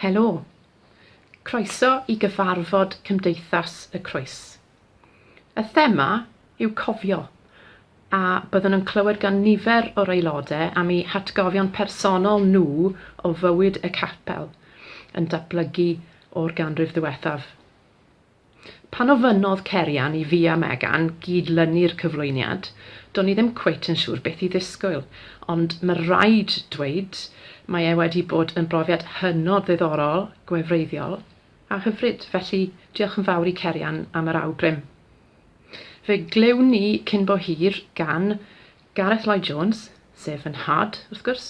Helo, croeso i gyfarfod Cymdeithas y Crwys. Y thema yw cofio, a byddwn yn clywed gan nifer o'r aelodau am eu hatgofion personol nhw o fywyd y capel yn datblygu o'r ganrif ddiwethaf. Pan ofynnodd Cerian i fi a Megan gydlynu'r cyflwyniad, do'n i ddim cweit yn siŵr beth i ddisgwyl, ond mae rhaid dweud mae e wedi bod yn brofiad hynod ddiddorol, gwefreiddiol a hyfryd, felly diolch yn fawr i Cerian am yr awgrym. Fe glyw ni cyn bo hir gan Gareth Lloyd Jones, sef yn had wrth gwrs,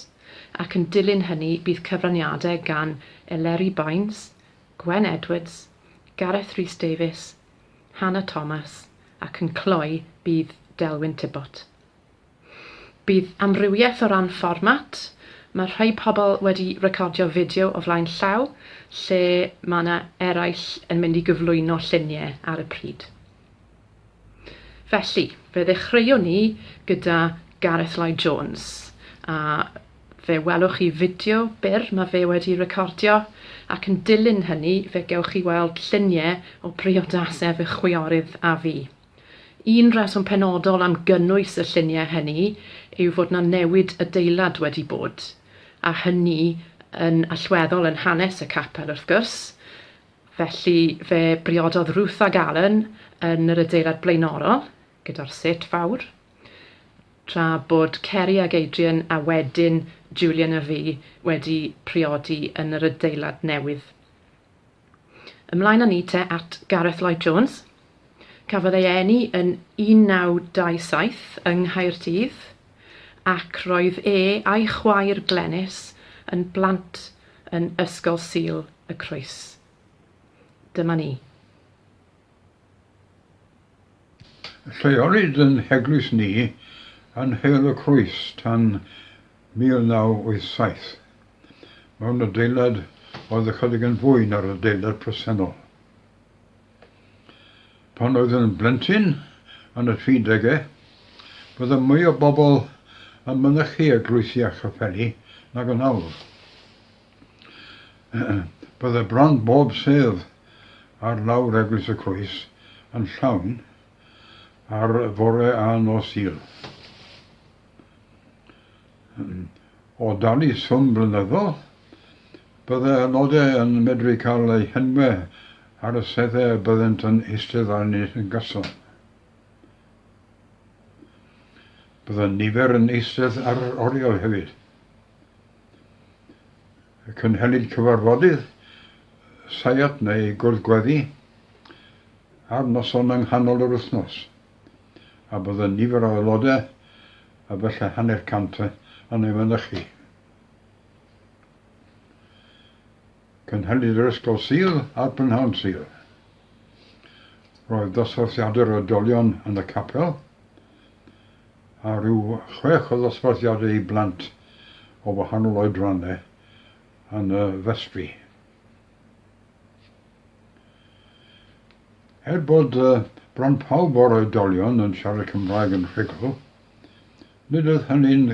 ac yn dilyn hynny bydd cyfraniadau gan Eleri Baines, Gwen Edwards, Gareth Rhys Davies, Hannah Thomas ac yn cloi bydd Delwyn Tibbot. Bydd amrywiaeth o ran fformat. Mae rhai pobl wedi recordio fideo o flaen llaw, lle mae yna eraill yn mynd i gyflwyno lluniau ar y pryd. Felly, fe ddechreuwn ni gyda Gareth Lloyd Jones, a fe welwch chi fideo byr mae fe wedi recordio, ac yn dilyn hynny fe gewch chi weld lluniau o priodasau fy chwiorydd a fi. Un reswm penodol am gynnwys y lluniau hynny yw fod yna newid adeilad wedi bod, a hynny yn allweddol yn hanes y capel wrth gwrs. Felly fe briododd Ruth ag Alan yn yr adeilad blaenorol, gyda'r set fawr, tra bod Ceri ag Adrian a wedyn Julian a fi wedi priodi yn yr adeilad newydd. Ymlaen â ni te at Gareth Lloyd Jones. Cafodd ei eni yn 1927 yng Nghaerdydd, ac roedd a'i chwaer Glenys yn blant yn Ysgol Sul y Crwys. Dyma ni. Lleolwyd yn Eglwys ni yn Eglwys y Crwys tan 1987. Mewn adeilad oedd ychydig yn fwy na'r adeilad presennol. Pan oedd yn blentyn yn y 30au, bydde mwy o bobl yn mynychu eglwysi a chapeli nag yn awr. Bydde bron bob sedd ar lawr Eglwys y Crwys yn llawn ar fore a nos Sul. O dan i swm blynyddol, bydde aelodau yn medru cael eu henwau ar y seddau byddent yn eistedd arni yn gyson. Bydde nifer yn eistedd ar oriel hefyd. Cynhennid cyfarfodydd, saiat neu gwrdd-gweddi ar noson yng nghanol yr wythnos, a bydde nifer o aelodau a felly hanner cant yn ei mynychu. Cynhennid yr Ysgol Sul a'r Prynhawn Sul. Roedd dosbarthiadau'r oedolion yn y capel, a rhyw 6 o ddosbarthiadau i blant o wahanol oedrannau yn y festri. Bod bron pawb o'r oedolion yn siarad Cymraeg yn rhugl, nid oedd hynny'n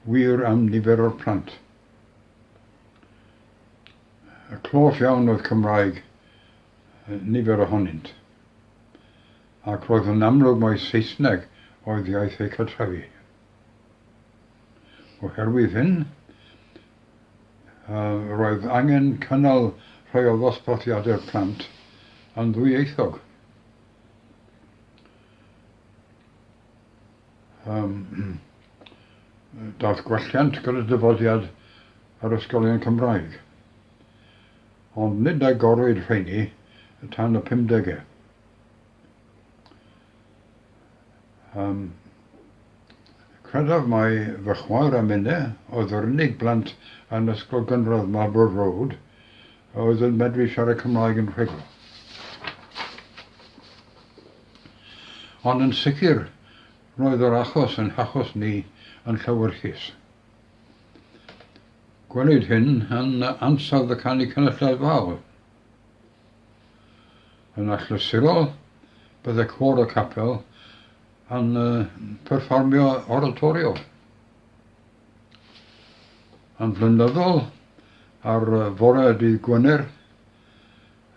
wir am nifer o'r plant. Y clof iawn oedd Cymraeg nifer ohonynt, ac roedd yn amlwg mai Saesneg oedd iaith eu cartrefi. Oherwydd hyn, roedd angen cynnal rhai o ddosbarthiadau'r plant yn ddwyieithog. Daeth gwelliant gyda dyfodiad ar ysgolion Cymraeg, ond nid agorwyd rheini tan y 50au. Credaf mai fy chwaer a minnau oedd yr unig blant yn ysgol gynradd Marlborough Road oedd yn medru siarad Cymraeg yn rhugl. Ond yn sicr, roedd yr achos yn hachos ni yn llawyrchus. Gwelwyd hyn yn ansawdd y canu cynulleidfa fawr. Yn achlysurol, bydde cwr o capel yn perfformio oratorio. Yn flynyddol, ar fore dydd Gwener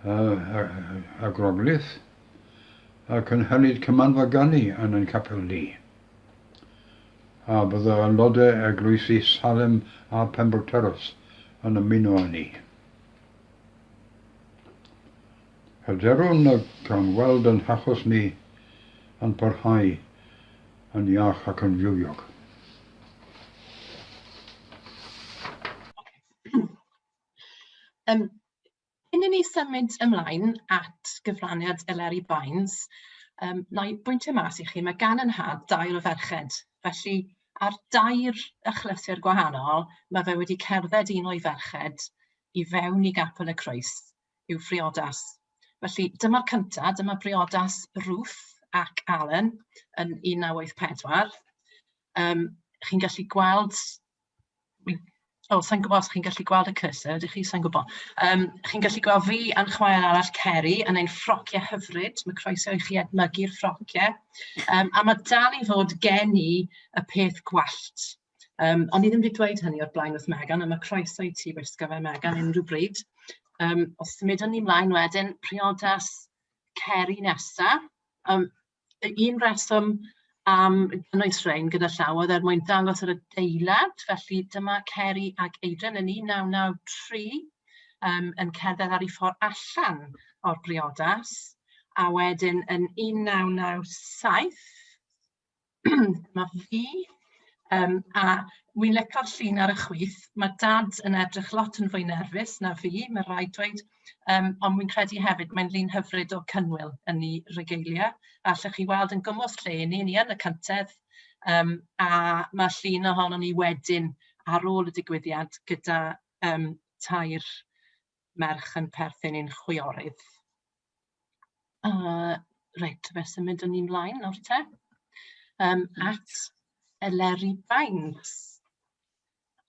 a Groglith ac yn hynny'n cymanfaganu yn ein capel ni. A bydde aelodau Eglwys i Salem a Pembrokterws yn ymuno â ni. Hyderwn y gan weld yn hachos ni yn parhau yn iach ac yn fywiog. Cyn i ni symud ymlaen at gyfraniad Eleri Bains, na i bwyntio mas i chi, mae gan yn had dair o ferched. Felly, ar dair achlysur gwahanol, mae fe wedi cerdded un o'i ferched i fewn i Gapel y Crwys, i'w priodas. Felly, dyma'r cyntaf, dyma priodas Ruth ac Alan yn 1984. Chi'n gallu gweld... sa'n gwybod os chi'n gallu gweld y cursor, ydych chi? Sa'n gwybod. Chi'n gallu gweld fi a'n chwaer arall Ceri yn ein ffrociau hyfryd. Mae croeso i chi edmygu'r ffrociau. A mae dal i fod gen i y peth gwallt. Ond i ddim wedi dweud hynny o'r blaen wrth Megan, a mae croeso i ti wisgo fe Megan unrhyw bryd. Os symudwn ni ymlaen wedyn, priodas Ceri nesaf. Un reswm am gynnwys rhain gyda llaw oedd mwyn dangos yr adeilad, felly dyma Ceri ac Adrian yn 1993 yn cerdded ar ei ffordd allan o'r briodas, a wedyn yn 1997 dyma fi, a wi'n licio'r llun ar y chwith. Mae dad yn edrych lot yn fwy nerfus na fi, mae rhaid dweud, ond wi'n credu hefyd mae'n llun hyfryd o cynnwyl yn ei regeiliau. Allwch chi weld yn gymwth lle ni yn y cyntedd, a mae llun ohono ni wedyn ar ôl y digwyddiad gyda tair merch yn perthyn i'n chwiorydd. Reit, fe symudwn ni ymlaen nawr te. At Eleri Bains.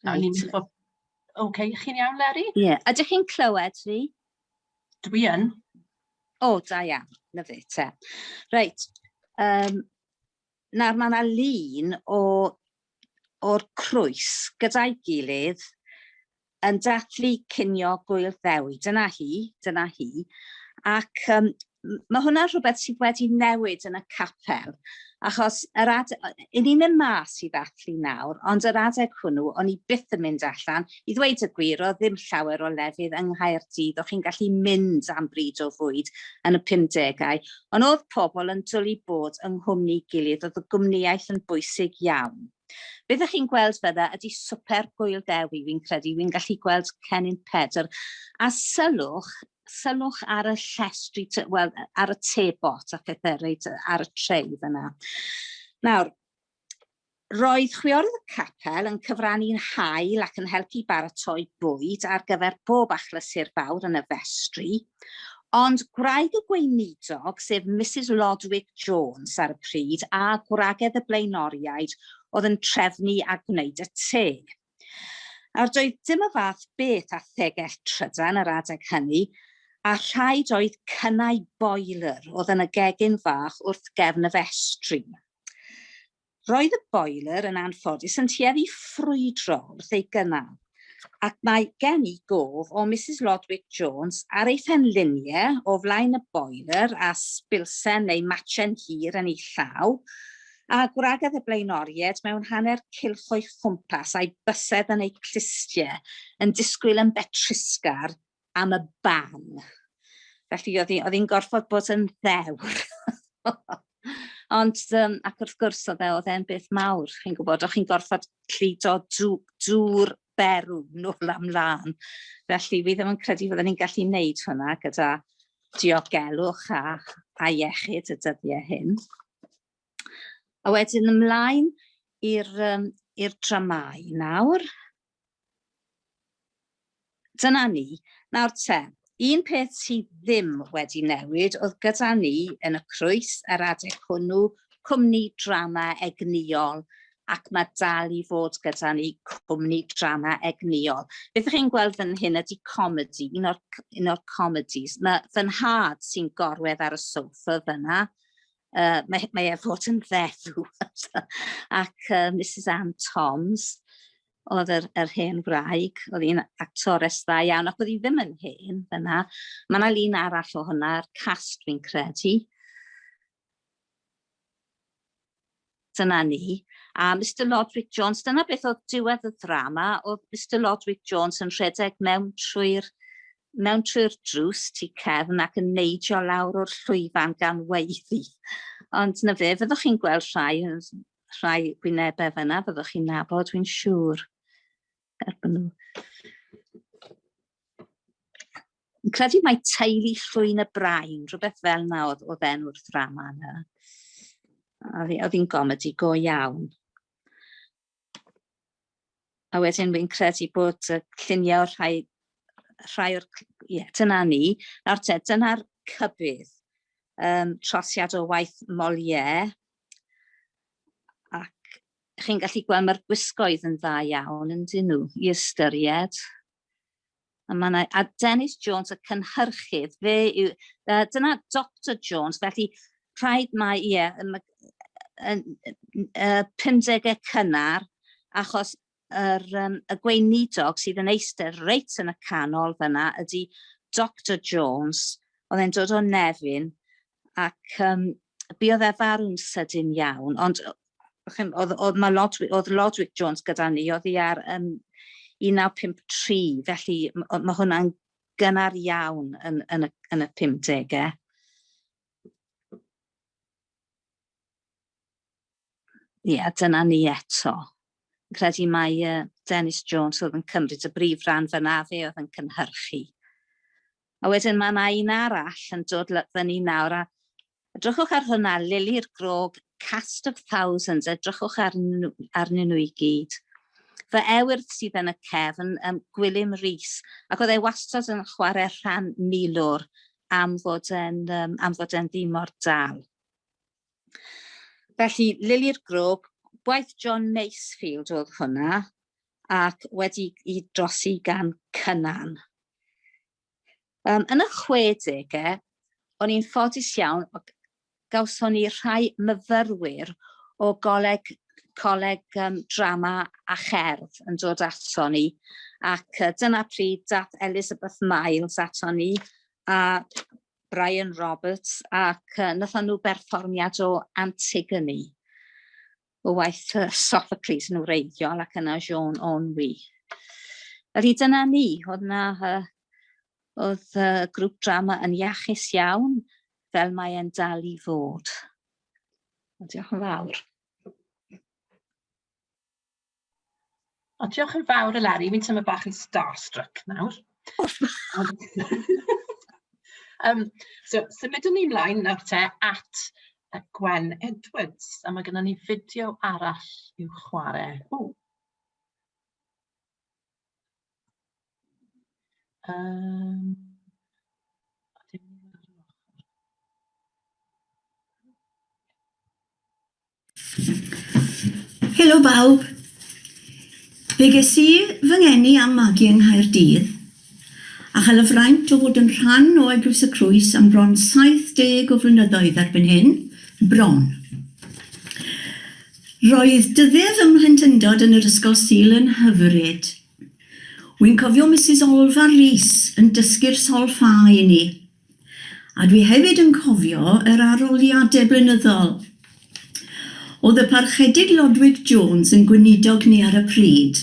Oce, chi'n iawn, Leri? Ie. Ydych chi'n clywed fi? Dwi yn. O, da iawn. Na fe, te. Reit. Nawr, mae yna lun o'r crwys gyda'i gilydd yn dathlu cinio gwyl ddewi. Dyna hi. Ac mae hwnna rhywbeth sydd wedi newid yn y capel. Achos i ni'n mynd mas i ddathlu nawr, ond yr adeg hwnnw, o'n i byth yn mynd allan. I ddweud y gwir, o ddim llawer o lefydd yng Nghaerdydd, o'ch chi'n gallu mynd am bryd o fwyd yn y 50au, ond oedd pobl yn dwlu bod yng nghwmni gilydd, oedd y gwmnïaeth yn bwysig iawn. Beth ych chi'n gweld fydda ydy swper gwyl dewi, fi'n credu, fi'n gallu gweld cennin Pedr, a sylwch ar y llestri, wel, ar y tebot a phethau reit ar y treu fyna. Nawr, roedd chwiorydd y capel yn cyfrannu'n hael ac yn helpu baratoi bwyd ar gyfer bob achlysur fawr yn y festri, ond gwraig y gweinidog, sef Mrs Lodwick Jones ar y pryd, a gwragedd y blaenoriaid oedd yn trefnu a gwneud y te. Nawr, doedd dim y fath beth a thegell trydan yr adeg hynny, a rhaid oedd cynnau boiler oedd yn y gegin fach wrth gefn y festri. Roedd y boiler yn anffodus yn tueddu ffrwydro wrth ei gynnal, ac mae gen i gof o Mrs Lodwick Jones ar ei phenluniau o flaen y boiler a sbilsen neu matchen hir yn ei llaw, a gwragedd y blaenoriaid mewn hanner cilchoi chwmpas a'i bysedd yn ei clistiau yn disgwyl yn betrisgar am y ban. Felly oedd hi'n gorfod bod yn ddewr. Ond, ac wrth gwrs oedd e'n beth mawr. Chi'n gwybod, o'ch chi'n gorfod cludo dŵr berw nôl am lan. Felly fi ddim yn credu fydden ni'n gallu wneud hwnna gyda diogelwch a iechyd y dyddiau hyn. A wedyn ymlaen i'r dramau nawr. Dyna ni. Nawr te, un peth sydd ddim wedi newid oedd gyda ni yn y Crwys yr adeg hwnnw cwmni drama egnïol, ac mae dal i fod gyda ni cwmni drama egnïol. Beth ych chi'n gweld fan hyn ydy comedi, un o'r comedies. Mae fy nhad sy'n gorwedd ar y soffa fyna. Mae e fod yn feddw ac Mrs Ann Toms. oedd yr hen wraig, oedd hi'n actores dda iawn, ac oedd hi ddim yn hen fyna. Mae yna lun arall o hwnna'r cast fi'n credu. Dyna ni. A Mr Lodwick Jones, dyna beth oedd diwedd y ddrama, oedd Mr Lodwick Jones yn rhedeg mewn trwy'r drws tu cefn ac yn neidio lawr o'r llwyfan gan weiddi. Ond na fe, fyddwch chi'n gweld rhai gwynebau fyna, fyddwch chi'n nabod, dwi'n siŵr. Erbyn nhw. Yn credu mai teulu llwyn y brain, rhywbeth fel na oedd enw'r ddrama yna. Oedd hi'n gomedi go iawn. A wedyn fi'n credu bod lluniau o'r rhai o'r... Ie, dyna ni. Nawr te, dyna'r cybydd. Trosiad o waith Molière. Ac chi'n gallu gweld mae'r gwisgoedd yn dda iawn, yndyn nhw, I ystyried. A Dennis Jones, y cynhyrchydd, dyna Dr Jones, felly rhaid mae, ie, 50au cynnar, achos y gweinidog sydd yn eistedd reit yn y canol fyna ydy Dr Jones, oedd e'n dod o Nefyn, ac bu oedd farw'n sydyn iawn, ond oedd Lodwick Jones gyda ni, oedd hi ar 1953, felly mae hwnna'n gynnar iawn yn y 50au. Ie, dyna ni eto. Credu mai Dennis Jones oedd yn cymryd y brif ran fyna, fe oedd yn cynhyrchu. A wedyn mae yna un arall yn dod fyny nawr, a edrychwch ar hwnna, Lily'r Grog, Cast of Thousands, edrychwch arnyn nhw I gyd. Fy ewyrth sydd yn y cefn, Gwilym Rhys, ac oedd wastad yn chwarae rhan milwr am fod e'n ddimor dal. Felly, Lily'r Grog, gwaith John Masefield oedd hwnna, ac wedi I drosi gan Cynan. Yn y 60au, o'n i'n ffodus iawn, gawson ni rhai myfyrwyr o coleg drama a cherdd yn dod ato ni, ac dyna pryd dath Elizabeth Miles ato ni, a Brian Roberts, ac nathon nhw berfformiad o Antigone, o waith Sophocles yn wreiddiol, ac yna Jean Onwy. Felly dyna ni, oedd grŵp drama yn iachus iawn, fel mae e'n dal I fod. Diolch yn fawr. Diolch yn fawr Eleri, fi'n teimlo bach yn starstruck nawr. So, symudwn ni ymlaen nawr te at Gwen Edwards, a mae gennym ni fideo arall i'w chwarae. Helo bawb. Fe ges I fy ngeni am magu yng Nghaerdydd, a chael y fraint o fod yn rhan o Eglwys y Crwys am bron 70 o flynyddoedd erbyn hyn, bron. Roedd dyddiau fy mhlentyndod yn yr ysgol Sul yn hyfryd. Wy'n cofio Mrs Olfa Rhys yn dysgu'r solffa I ni, a dwi hefyd yn cofio yr aroliadau blynyddol. Oedd y parchedig Lodwick Jones yn gweinidog ni ar y pryd,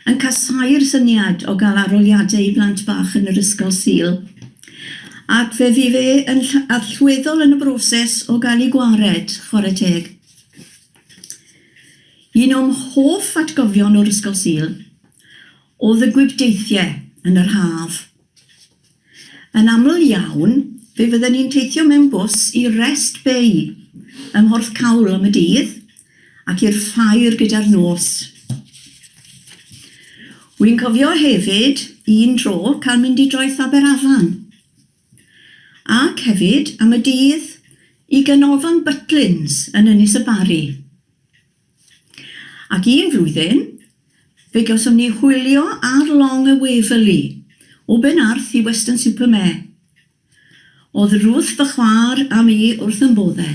yn casau'r syniad o gael aroliadau I blant bach yn yr ysgol Sul, ac fe fu fe yn allweddol yn y broses o gael I gwared, chwarae teg. Un o'm hoff atgofion o'r ysgol Sul oedd y gwibdeithiau yn yr haf. Yn aml iawn, fe fydden ni'n teithio mewn bws I Rest Bay, ym Mhorth Cawl am y dydd, ac i'r ffair gyda'r nos. Wy'n cofio hefyd un tro cael mynd I droeth Aberafan, ac hefyd am y dydd I ganolfan Butlins yn Ynys y Bari. Ac un flwyddyn, fe gawsom ni chwilio ar long y Waverley, o Benarth I Weston-super-Mare. Oedd Ruth fy chwaer a mi wrth yn boddau.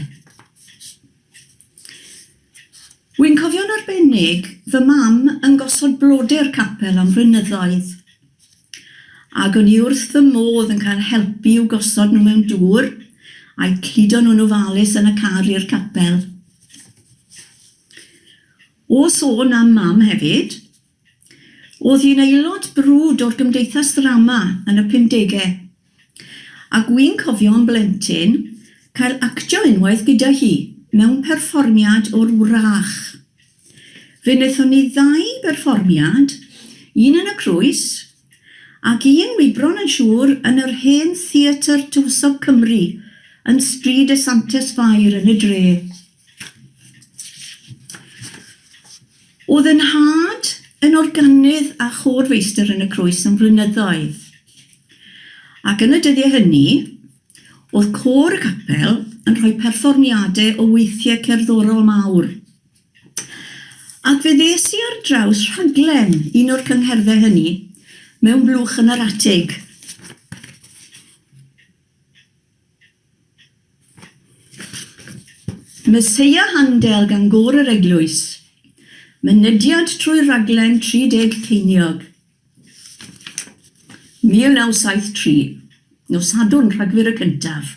Wy'n cofio'n arbennig fy mam yn gosod blodau'r capel am flynyddoedd. Ac o'n i wrth fy modd yn cael helpu i'w gosod nhw mewn dŵr a'i cludo nhw'n ofalus yn y car i'r capel. O sôn am mam hefyd, oedd hi'n aelod brwd o'r Cymdeithas Drama yn y 50au. Ac wy'n cofio yn blentyn cael actio unwaith gyda hi mewn perfformiad o'r wrach. Fe wnaethon ni 2 berfformiad, un yn y Crwys ac un wybron yn siŵr yn yr hen Theatr Tywysog Cymru yn Stryd y Santes Fair yn y dre. Oedd yn had yn organydd a chorfeistr yn y Crwys yn flynyddoedd. Ac yn y dyddiau hynny, oedd cor y capel yn rhoi perfformiadau o weithiau cerddorol mawr. Ac fe ddes i ar draws rhaglen un o'r cyngherddau hynny mewn blwch yn yr atig. Meseia Handel gan Gôr yr Eglwys. Mynydiad trwy raglen 30 ceiniog. 1973, nos Sadwrn Rhagfyr y cyntaf.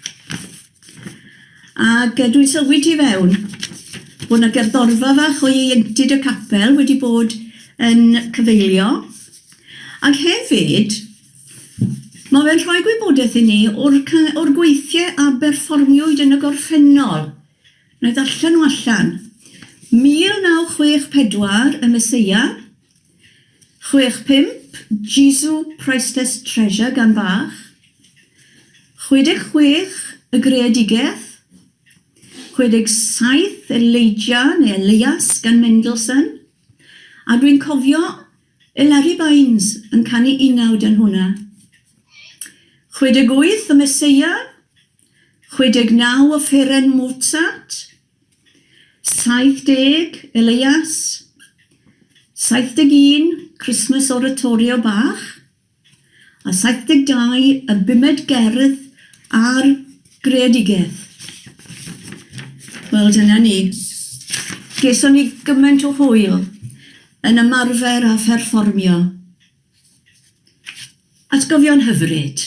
Ac dwi'n sylwi ti fewn bod yna gerddorfa fach o ieuenctid y capel wedi bod yn cyfeilio. Ac hefyd, mae fe'n rhoi gwybodaeth i ni o'r gweithiau a berfformiwyd yn y gorffennol. Na i ddarllen nhw allan. 1964 y Meseia, 65 Jesus Priceless Treasure gan Bach, 66 y Greadigaeth, 67 Elijah neu Elias gan Mendelssohn, a dwi'n cofio Elary Baines yn canu 19 yn hwnna. 68 y Meseia, 69 y Fferen Mozart, 70 Elias, 71 Christmas Oratorio Bach, a 72 y Bumed Gerdd a'r Greadigaeth. Wel, dyna ni. Geson ni gymaint o hwyl yn ymarfer a pherfformio. Atgofion hyfryd.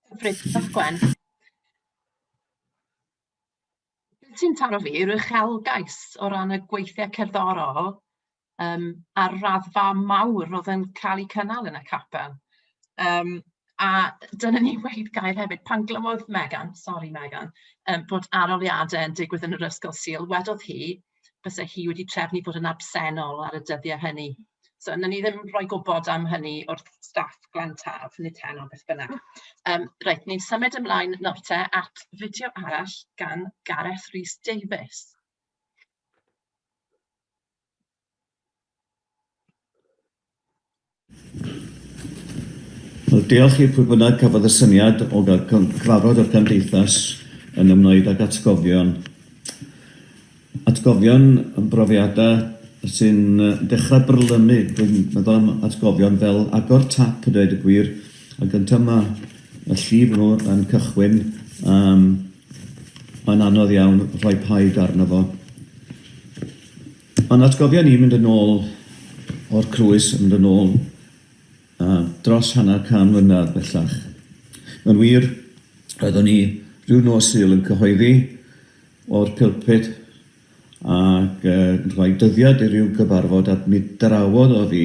Hyfryd, diolch Gwen. Beth sy'n taro fi yw'r uchelgais o ran y gweithiau cerddorol a'r raddfa mawr oedd yn cael eu cynnal yn y capel. A dyna ni wedi gael hefyd, pan glywodd Megan, bod aroliadau yn digwydd yn yr ysgol Sul, wedodd hi, byse hi wedi trefnu bod yn absennol ar y dyddiau hynny. So, na ni ddim rhoi gwybod am hynny o'r staff glantaf, neu tenor beth bynnag. Reit, ni'n symud ymlaen nawr te at fideo arall gan Gareth Rhys Davies. Wel, diolch i pwy bynnag cafodd y syniad o gael cyfarfod o'r Cymdeithas yn ymwneud ag atgofion. Atgofion yn brofiadau sy'n dechrau brylynu. Dwi'n meddwl am atgofion fel agor tap, y dweud y gwir, a gyntaf mae y llif nhw yn cychwyn yn anodd iawn rhoi paid arno fo. Ond atgofion ni'n mynd yn ôl o'r Crwys, yn mynd yn ôl dros hanner 100 mlynedd bellach. Yn wir, roeddwn ni rhyw nos Sul yn cyhoeddi o'r pulpit ac rhoi dyddiad i ryw gyfarfod a mi drawodd o fi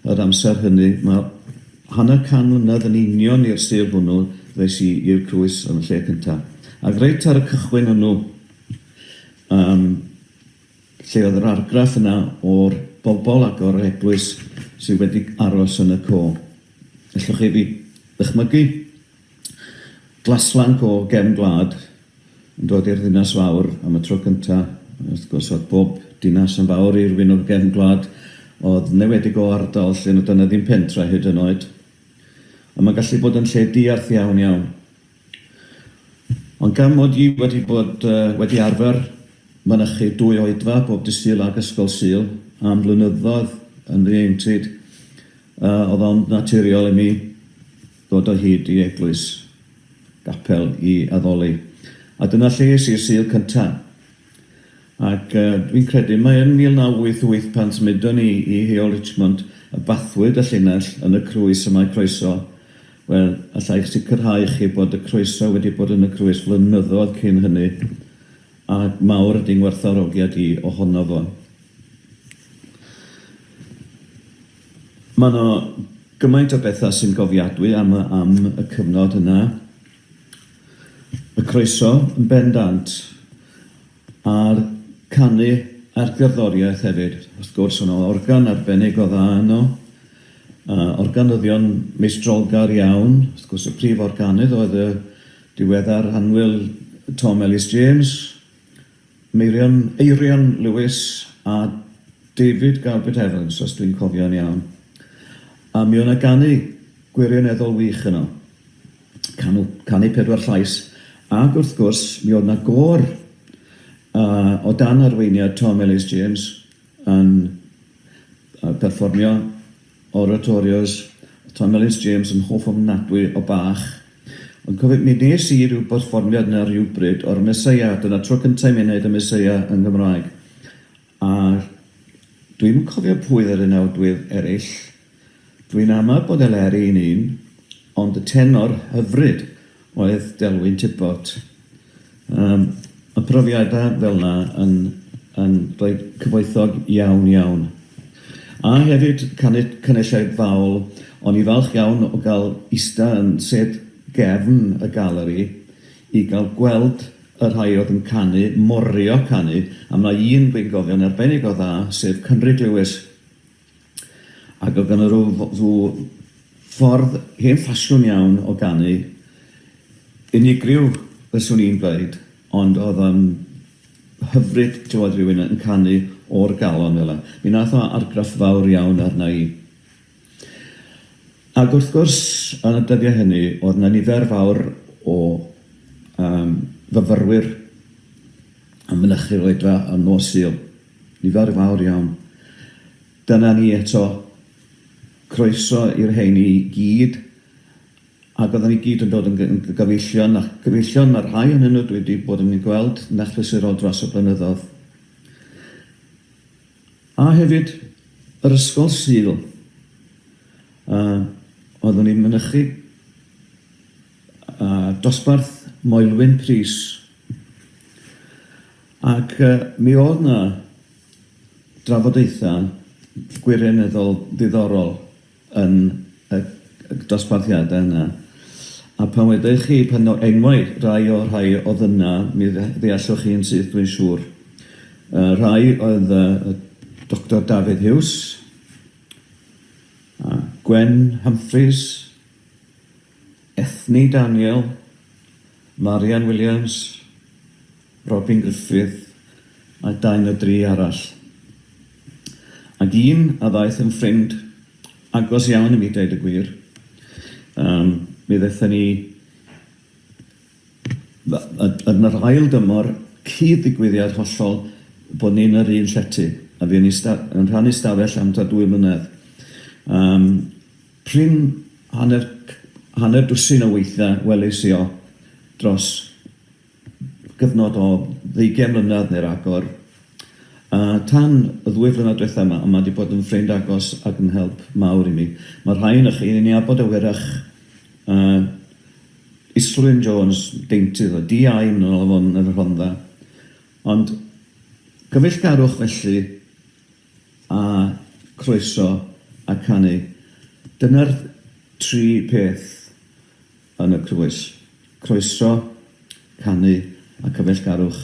yr amser hynny. Mae hanner 100 mlynedd yn union i'r Sul hwnnw ddes i i'r Crwys yn y lle cyntaf. Ac reit ar y cychwyn hwnnw, lle oedd yr argraff yna o'r bobl ac o'r eglwys sydd wedi aros yn y co. Allwch chi fi ddychmygu glaslanc o gefn gwlad yn dod i'r ddinas fawr am y tro cyntaf. Wrth gwrs, oedd bob dinas yn fawr i'r wyn o'r gefn gwlad, oedd newedig o ardal lle nhw dyna ddim pentra hyd yn oed. A mae'n gallu bod yn lle diarth iawn iawn. Ond gan mod i wedi arfer mynychu 2 oedfa, bob dydd Sul ag ysgol Sul, am flynyddoedd yn ddieuenctid, oedd o'n naturiol i mi ddod o hyd i Eglwys Gapel i addoli. A dyna lle es i'r Sul cyntaf. Ac dwi'n credu mae yn 1988 pan symudon ni i Heol Richmond y bathwyd y llinell yn y Crwys yma croeso. Wel, allai eich sicrhau chi bod y croeso wedi bod yn y Crwys flynyddoedd cyn hynny, a mawr ydy'n werthfawrogiad i ohono fo. Mae yno gymaint o bethau sy'n gofiadwy am y cyfnod yna. Y croeso yn bendant a'r canu a'r gerddoriaeth hefyd. Wrth gwrs, yno organ arbennig o dda yno. Organyddion meistrolgar iawn. Wrth gwrs, y prif organydd oedd y diweddar Hanwyl Tom Ellis James, Eirion Lewis a David Galbert Evans, os dwi'n cofio'n iawn. A mi o'na ganu gwirioneddol wych yno. Canu 4 llais. Ac wrth gwrs, mi o'na gor o dan arweiniad Tom Ellis James yn perfformio oratorios. Tom Ellis James yn hoff ofnadwy o bach. Ond cofio, mi nes i ryw perfformiad yna rhywbryd o'r Meseia. Dyna tro cyntaf mi'n neud y Meseia yn Gymraeg. A dwi'n cofio pwy ar y nawdwydd eraill. Dwi'n ama bod Eleri yn un, ond y tenor hyfryd oedd Delwyn Tibbot. Y profiadau fel yna yn rhoi cyfoethog iawn. A hefyd cynulleid fawl, ond i falch iawn o gael ista yn sed gefn y galeri i gael gweld y rhai oedd yn canu, morio canu, a mae un dwi'n gofio'n arbennig o dda, sef Cynrig Lewis. Ac oedd gan rhyw ffordd hen ffasiwn iawn o ganu, unigryw fyswn i'n dweud, ond oedd yn hyfryd clywed rhywun yn canu o'r galon fel yna. Mi nath o argraff fawr iawn arna i. Ac wrth gwrs, yn y dyddiau hynny, oedd yna nifer fawr o fyfyrwyr a mynychu'r oedfa a nos Sul. Nifer fawr iawn. Dyna ni eto croeso i'r rheini i gyd, ac oedden ni gyd yn dod yn gyfeillion, a gyfeillion mae'r rhai yn nhw dwi wedi bod yn gweld nachlysurol dros y blynyddoedd. A hefyd, yr ysgol Sul, oeddwn ni'n mynychu dosbarth Moelwyn Pris. Ac mi oedd yna drafodaethau gwirioneddol ddiddorol yn y dosbarthiadau yna. A pan wedech chi, pan enwau rhai oedd yna, mi ddeallwch chi'n sydd dwi'n siŵr. Rhai oedd Dr David Hughes, Gwen Humphreys, Ethni Daniel, Marian Williams, Robin Griffith a 2 o 3 arall. Ac un a ddaeth yn ffrind agos iawn i mi deud y gwir. Mi ddethon ni yn yr ail dymor cyd-ddigwyddiad hollol bod ni'n yr un llety, a fi yn rhannu stafell am 2 mlynedd. Pryn hanner dwsin o weithiau welis i o dros gyfnod o 20 mlynedd neu'r agor. Tan y 2 flynedd diwethaf yma, mae wedi bod yn ffrind agos ac yn help mawr i mi. Mae rhai yn chi, ni abod y wyrach Islwyn Jones, deintydd o DI yn ôl yn y Rhondda. Ond cyfeillgarwch felly a croeso a canu. Dyna'r 3 peth yn y Crwys. Croeso, canu a cyfeillgarwch,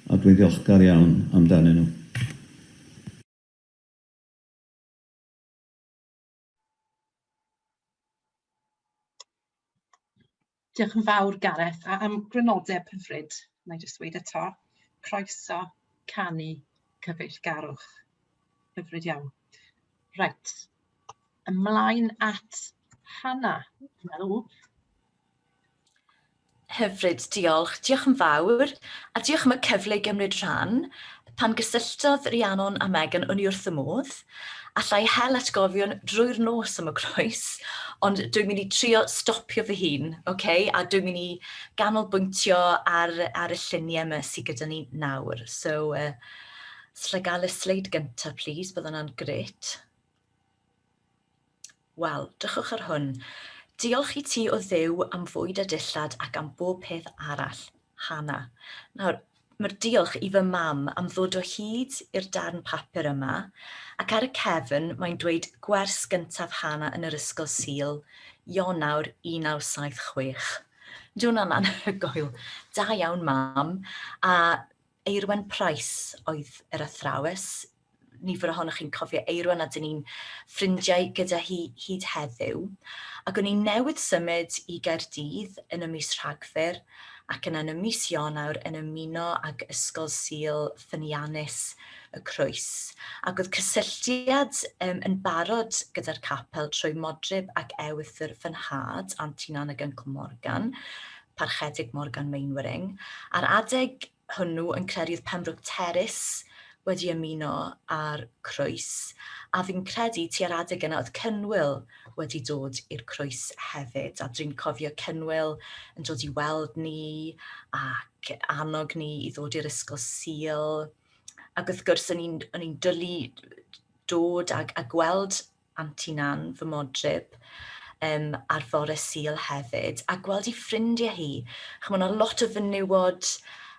a dwi'n ddiolchgar iawn amdanyn nhw. Diolch yn fawr Gareth, a am grynodeb hyfryd, na i jyst dweud eto, croeso, canu, cyfeillgarwch. Hyfryd iawn. Reit, ymlaen at Hannah. Helo. Hyfryd, diolch. Diolch yn fawr, a diolch am y cyfle i gymryd rhan. Pan gysylltodd Rhiannon a Megan o'n i wrth y modd, allai hel atgofion drwy'r nos am y croes, ond dwi'n mynd i trio stopio fy hun, okay? A dwi'n mynd i ganolbwyntio ar y lluniau yma sydd gyda ni nawr. So, os gael y sleid gyntaf, please, bydd hwnna'n grêt. Wel, drychwch ar hwn. Diolch i ti o Dduw am fwyd a dillad ac am bob peth arall. Hannah. Nawr, mae'r diolch i fy mam am ddod o hyd i'r darn papur yma, ac ar y cefn mae'n dweud gwers gyntaf Hannah yn yr ysgol Sul, Ionawr 1976. Dwi'n anhygoel. Da iawn, mam. A Eirwen Price oedd yr athrawes. Nifer ohonoch chi'n cofio Eirwen a dyn ni'n ffrindiau gyda hi hyd heddiw. Ac o'n i'n newydd symud i Gaerdydd yn y mis Rhagfyr ac yn y mis Ionawr yn ymuno ag Ysgol Sul Ffyniannus y Crwys. Ac oedd cysylltiad yn barod gyda'r capel trwy Modryb ac Ewythr fy nhad, Antinan ag Uncle Morgan, Parchedig Morgan Mainwaring, a'r adeg hwnnw yn credu'r Pembroke Terrace wedi ymuno â'r Crwys, a fi'n credu tua'r adeg yna oedd Cynwyl wedi dod i'r Crwys hefyd, a dwi'n cofio Cynwyl yn dod i weld ni ac annog ni i ddod i'r Ysgol Sul, ac wrth gwrs o'n i'n dwlu dod a gweld Antinan fy Modryb ar fore Sul hefyd, a gweld ei ffrindiau hi. Mae yna lot o fenywod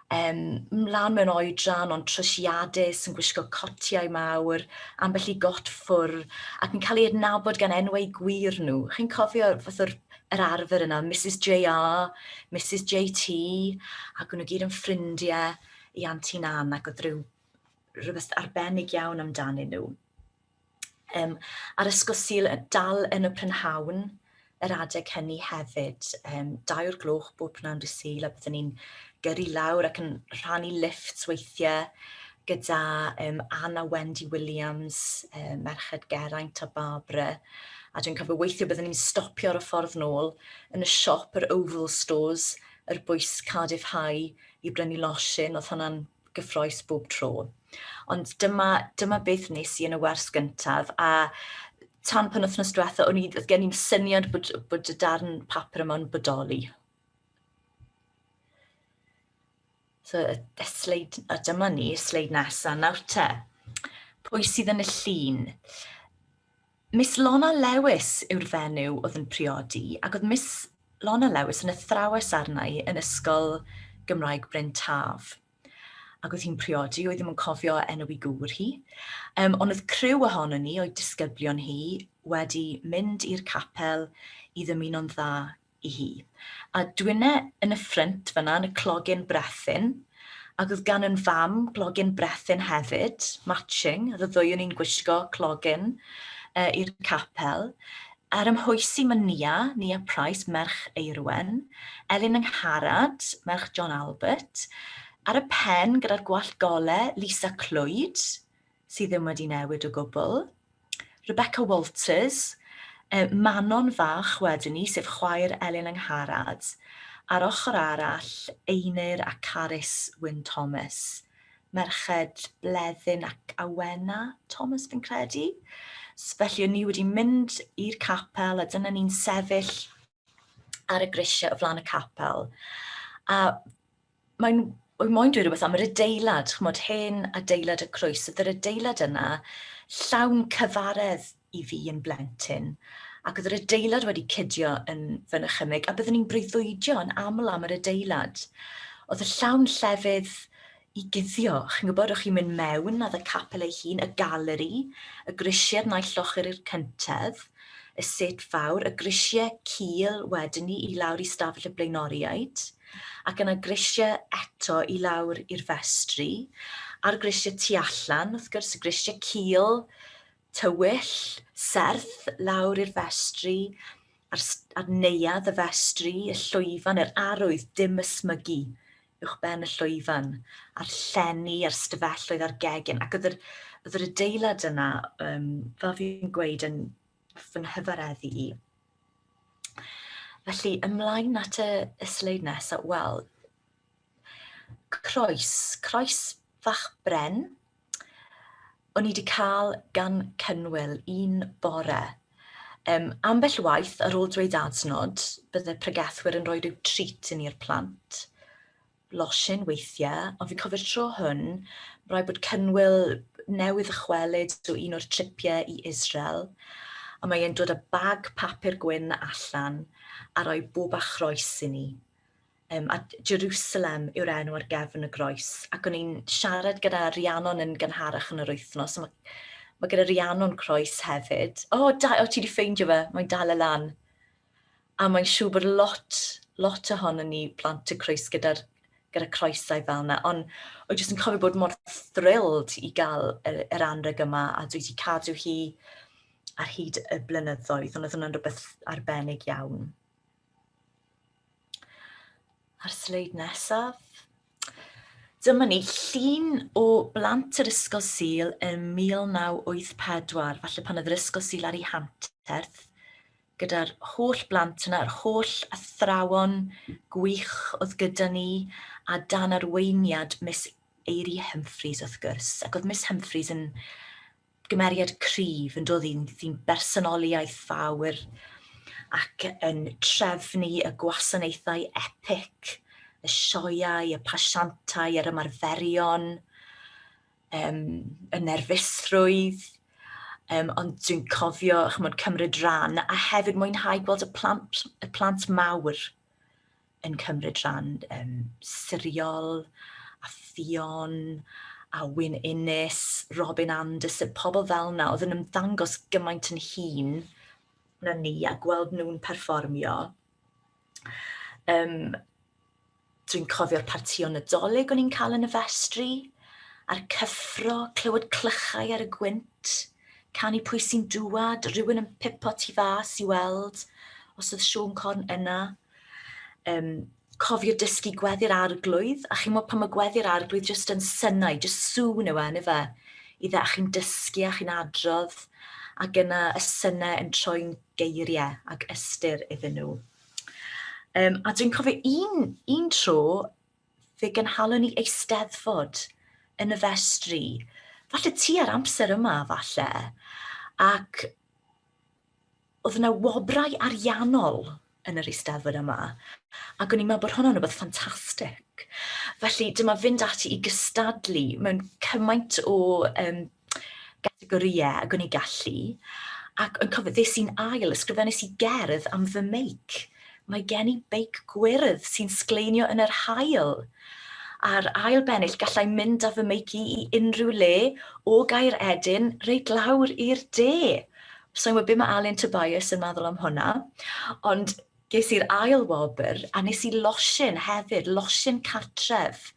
mlaen mewn oedran ond trwsiadus yn gwisgo cotiau mawr, ambell i got ffwr, ac yn cael ei adnabod gan enwau gwir nhw. Chi'n cofio fath yr arfer yna, Mrs JR, Mrs JT, ac o'n nhw gyd yn ffrindiau i Antinan, ac oedd rhywbeth arbennig iawn amdanyn nhw. Ar Ysgol Sul dal yn y prynhawn yr adeg hynny hefyd, 2 o'r gloch bob pnawn dydd Sul, a byddwn ni'n gyrru lawr ac yn rhannu lifts weithiau gyda Anna Wendy Williams, Merched Geraint a Barbara. A dwi'n cofio weithio byddwn ni'n stopio ar y ffordd nôl yn y siop, yr Oval Stores, yr bwys Cardiff High i brynu losin, oedd hwnna'n gyffroes bob tro. Ond dyma beth nes i yn y wers gyntaf, a tan pan wythnos diwetha, oedd gen i'n syniad bod y darn papur yma'n bodoli. So, dyma ni, sleid nesaf. Nawr te, pwy sydd yn y llun? Miss Lona Lewis yw'r fenyw oedd yn priodi, ac oedd Miss Lona Lewis yn athrawes arnau yn Ysgol Gymraeg Bryn Taf. Ac oedd hi'n priodi, oedd ddim yn cofio enw i gŵr hi. Ond oedd criw ohono ni o'i disgyblion hi wedi mynd i'r capel i ddymuno'n dda i hi. A dwi'n yn y ffrynt fyna, yn y clogin brethyn, ac oedd gan yn fam clogin brethyn hefyd, matching, oedd y ddwy o'n i'n gwisgo clogin i'r capel. Ar ymhwysi mae Nia Price, merch Eirwen, Elin Angharad, merch John Albert, ar y pen gyda'r gwallt golau, Lisa Clwyd, sydd ddim wedi newid o gwbl, Rebecca Walters, Manon fach wedyn ni, sef chwaer Elin Angharad, ar ochr arall, Einir a Caris Wyn Thomas, merched Bleddyn ac Awena Thomas fi'n credu. Felly o'n ni wedi mynd i'r capel, a dyna ni'n sefyll ar y grisiau o flaen y capel. A moyn dweud rhywbeth am yr adeilad, chymod, hen adeilad y Crwys. Oedd yr adeilad yna llawn cyfaredd i fi yn blentyn, ac oedd yr adeilad wedi cydio yn fy nychymyg, a byddwn ni'n breuddwydio yn aml am yr adeilad. Oedd y llawn llefydd i guddio. Chi'n gwybod, o'ch chi'n mynd mewn, a y capel ei hun, y galeri, y grisiau naill ochr i'r cyntedd, y set fawr, y grisiau cul wedyn ni i lawr i stafell y blaenoriaid, ac yna grisiau eto i lawr i'r festri, a'r grisiau tu allan, wrth gwrs y grisiau cul, tywyll, serth lawr i'r festri, a'r neuadd y festri, y llwyfan, yr arwydd, dim ysmygu uwch ben y llwyfan, a'r llenni, a'r stafelloedd a'r gegin, ac oedd yr adeilad yna, fel fi'n gweud, yn fy nghyfareddu i. Felly, ymlaen at y sleid nesaf, wel, croes fach bren, o'n i wedi cael gan Cynwyl un bore. Ambell waith ar ôl dweud adnod, bydde pregethwyr yn rhoi rhyw treat yn i'r plant. Losin weithiau, ond fi'n cofio'r tro hwn, rhaid bod cynwyl newydd ychwelyd o un o'r tripiau i Israel, a mae e'n dod â bag papur gwyn allan a rhoi bob a chroes i ni. A Jerusalem yw'r enw ar gefn y groes, ac o'n i'n siarad gyda Rhiannon yn gynharach yn yr wythnos. Mae gyda Rhiannon croes hefyd. O, ti wedi ffeindio fe, mae'n dal y lan. A mae'n siŵr bod lot ohono ni plant y croes gyda croesau fel yna, ond o'n jyst yn cofio bod mor thrilled i gael yr anrheg yma, a dwi wedi cadw hi ar hyd y blynyddoedd, ond oedd hwnna'n rhywbeth arbennig iawn. Ar sleid nesaf. Dyma ni llun o blant yr Ysgol Sul yn 1984, falle pan oedd yr Ysgol Sul ar ei hanterth, gyda'r holl blant yna, yr holl athrawon gwych oedd gyda ni, a dan arweiniad Miss Eiri Humphreys wrth gwrs. Ac oedd Miss Humphreys yn gymeriad cryf, yn dod hi'n bersonoliaeth fawr, ac yn trefnu y gwasanaethau epic, y sioeau, y pasiantau, yr ymarferion, y nerfusrwydd, ond dwi'n cofio cymryd ran, a hefyd mwynhau gweld y plant mawr yn cymryd ran, Siriol, a Fion, a Wyn Innes, Robin Anderson, pobl fel yna, oedd yn ymddangos gymaint yn hŷn na ni, a gweld nhw'n perfformio. Dwi'n cofio'r partïon Nadolig o'n i'n cael yn y festri, a'r cyffro, clywed clychau ar y gwynt, canu pwy sy'n dŵad, rhywun yn pipo tu fas i weld os oedd Siôn Corn yna. Cofio dysgu gweddi'r arglwydd, a chi'n meddwl pan mae gweddi'r arglwydd jyst yn synnau, jyst sŵn yw enw fe, i dda chi'n dysgu a chi'n adrodd, ac yna y synnau yn troi'n geiriau ac ystyr iddyn nhw. A dwi'n cofio un tro, fe gynhalon ni eisteddfod yn y festri, falle tua'r amser yma falle, ac oedd yna wobrau ariannol yn yr eisteddfod yma, ac o'n i'n meddwl bod hwnna'n rhywbeth ffantastig. Felly dyma fynd ati i gystadlu mewn cymaint o gategoriau ac o'n i gallu, ac yn cofio ddes i'n ail, ysgrifennes i gerdd am fy meic. Mae gen i beic gwyrdd sy'n sgleinio yn yr haul. A'r ail bennill gallai mynd â fy meic i unrhyw le o Gaer Edyn reit lawr i'r de. So mae beth mae Alun Tobias yn meddwl am hwnna. Ond ges i'r ail wobr a nes i losin hefyd, losin cartref.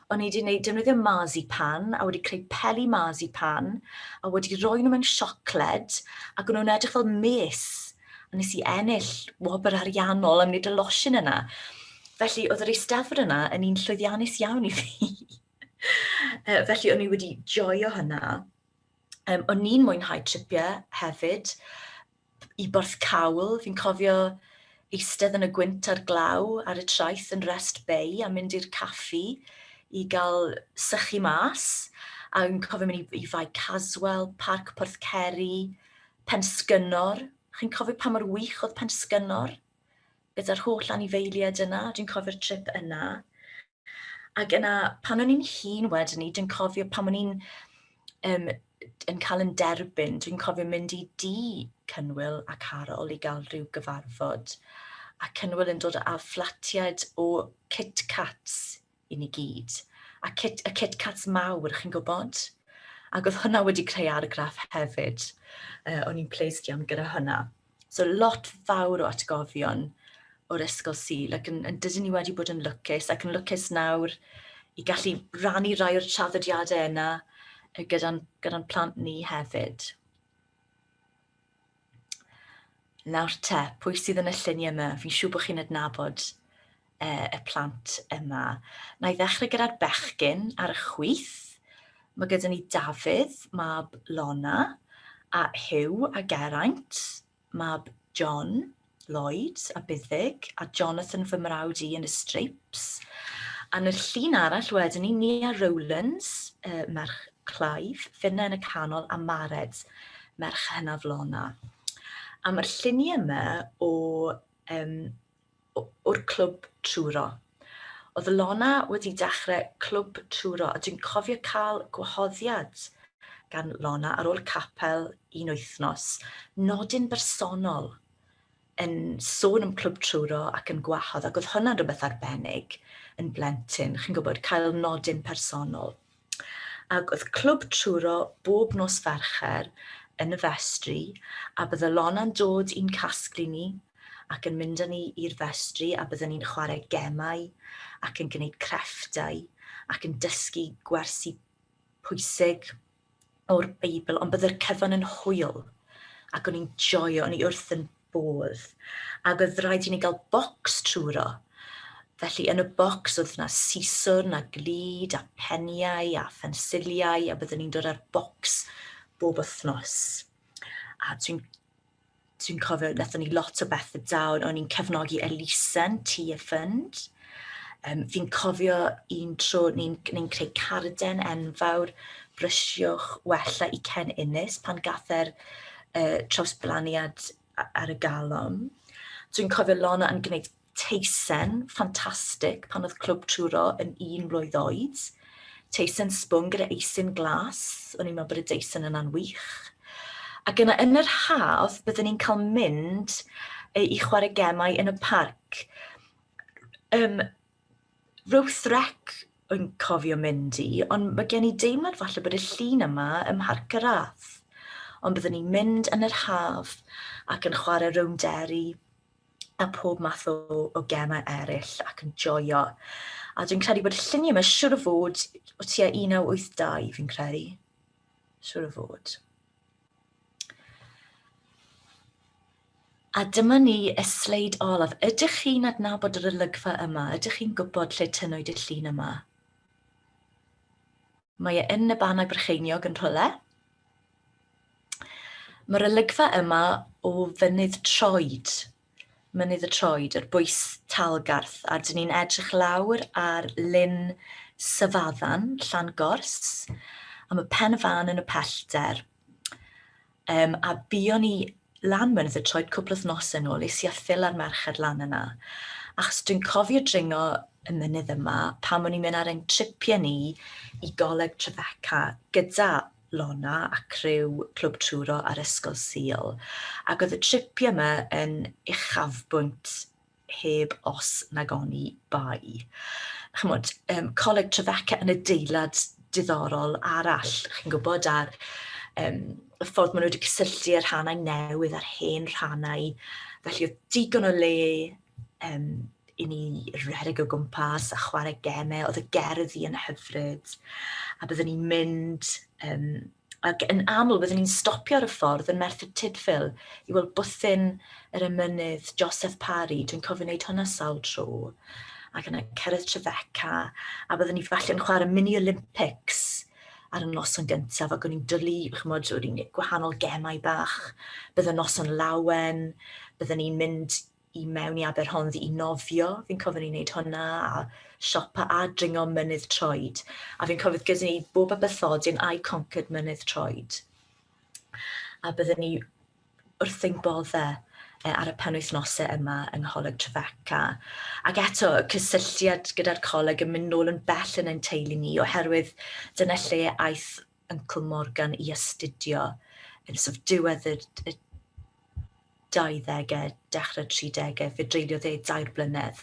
O'n i wedi gwneud defnyddio marzipan a wedi creu peli marzipan a wedi rhoi nhw mewn siocled ac o'n nhw'n edrych fel mes. A nes i ennill wobr ariannol am wneud y losin yna. Felly oedd yr eisteddfod yna yn un llwyddiannus iawn i fi. Felly o'n i wedi joio hynna. O'n i'n mwynhau tripiau hefyd i Borth Cawl. Fi'n cofio eistedd yn y gwynt ar glaw ar y traeth yn Rest Bay a mynd i'r caffi i gael sychu mas. A fi'n cofio mynd i Fai Caswell, Parc Porthceri, Pensgynnor. Chi'n cofio pa mor wych oedd Pensgynnor? Gyda'r holl anifeiliaid yna, dwi'n cofio'r trip yna. Ac yna, pan o'n i'n hŷn wedyn ni, dwi'n cofio pan o'n i'n yn cael yn derbyn, dwi'n cofio mynd i dŷ Cynwyl a Carol i gael rhyw gyfarfod. A Cynwyl yn dod â fflatiad o Kit Kats i ni gyd. A y Kit Kats mawr, chi'n gwybod? Ac oedd hwnna wedi creu argraff hefyd. O'n i'n pleased iawn gyda hwnna. So lot fawr o atgofion o'r Ysgol Sul ac yn dydyn ni wedi bod yn lwcus ac yn lwcus nawr i gallu rannu rai o'r traddodiadau yna gyda'n plant ni hefyd. Nawr te, pwy sydd yn y lluniau yma? Fi'n siŵr bod chi'n adnabod y plant yma. Na i ddechrau gyda'r bechgyn ar y chwith. Mae gyda ni Dafydd, mab Lona, a Hugh a Geraint, mab John, Lloyd a Buddig, a Jonathan fy mrawd i yn y Streips. A yn y llun arall wedyn ni Nia Rowlands, merch Clive, Finna yn y canol, a Mared, merch hynaf Lona. A mae'r lluniau yma o'r clwb trwro. Oedd Lona wedi dechrau clwb trwro, a dwi'n cofio cael gwahoddiad gan Lona ar ôl capel un wythnos, nodyn bersonol yn sôn am clwb trwro ac yn gwahodd, ac oedd hwnna'n rhywbeth arbennig yn blentyn, chi'n gwybod, cael nodyn personol. Ac oedd clwb trwro bob nos Fercher yn y festri, a bydde Lona'n dod i'n casglu ni ac yn mynd â ni i'r festri, a bydden ni'n chwarae gemau ac yn gwneud crefftau ac yn dysgu gwersi pwysig o'r Beibl, ond bydde'r cyfan yn hwyl ac o'n i'n joio, o'n i wrth yn bodd. Ac oedd rhaid i ni gael bocs trwro. Felly yn y bocs oedd yna siswrn a glud a peniau a phensiliau, a byddwn ni'n dod ar bocs bob wythnos. A dwi'n cofio, wnaethon ni lot o bethau da, o'n i'n cefnogi elusen tŷ y ffynd. Fi'n cofio un tro ni'n creu carden enfawr, brysiwch wella i Cen Innes pan gather trawsblaniad ar y galon. Dwi'n cofio Lona yn gwneud teisen ffantastig pan oedd clwb trwro yn 1 mlwydd oed. Teisen sbwn gyda eisyn glas, o'n i'n meddwl bod y deisen yna'n wych. Ac yna yn yr haf, byddwn ni'n cael mynd i chwarae gemau yn y parc. Rowthrec o'n cofio mynd i, ond mae gen i deimlad falle bod y llun yma ym Mharc y Rath. Ond byddwn ni'n mynd yn yr haf ac yn chwarae rownderi a pob math o gemau eraill ac yn joio. A dwi'n credu bod y lluniau yma siwr o fod o tua 1982, fi'n credu. Siwr o fod. A dyma ni y sleid olaf. Ydych chi'n adnabod yr olygfa yma? Ydych chi'n gwybod lle tynnwyd y llun yma? Mae e yn y Bannau Brycheiniog yn Rhywle. Mae'r olygfa yma o Fynydd Troed. Mynydd y Troed, yr bwys Talgarth, a dyn ni'n edrych lawr ar lyn Syfaddan, Llangors, a mae pen y fan yn y pellter. A buon ni lan Mynydd y Troed cwpl o wythnosau nôl, es i a ffil ar merched lan yna. Achos dwi'n cofio dringo y mynydd yma pan o'n i'n mynd ar ein tripiau ni i Goleg Trefeca gyda Lona a criw clwb trwro ar Ysgol Sul. Ac oedd y tripiau yma yn uchafbwynt heb os nag oni bai. Chymod, Coleg Trefeca yn adeilad diddorol arall, chi'n gwybod, ar y ffordd maen nhw wedi cysylltu ar rhannau newydd a'r hen rhannau. Felly oedd digon o le i ni rhedeg o gwmpas a chwarae gemau, oedd y gerddi yn hyfryd. A byddwn ni'n mynd, ac yn aml byddwn ni'n stopio ar y ffordd yn Merthyr Tydfil i weld bwthyn yr emynydd Joseph Parry. Dwi'n cofio wneud hwnna sawl tro. Ac yna cyrraedd Trefeca, a byddwn ni falle yn chwarae mini-Olympics ar y noson gyntaf, ac o'n i'n dwlu, chymod, o'n i'n gwahanol gemau bach. Byddwn noson lawen, byddwn ni'n mynd i mewn i Aberhonddu i nofio. Fi'n cofio ni'n gwneud hwnna, a siopa a dringo Mynydd Troed. A fi'n cofio gyda ni bob abythodyn I Conquered Mynydd Troed. A byddwn ni wrth ein boddau ar y penwythnosau yma yng Ngholeg Trefeca. Ac eto, cysylltiad gyda'r coleg yn mynd nôl yn bell yn ein teulu ni, oherwydd dyna lle aeth Uncle Morgan i astudio yn diwedd y 20au, dechrau 30au, fe dreuliodd 2 blynedd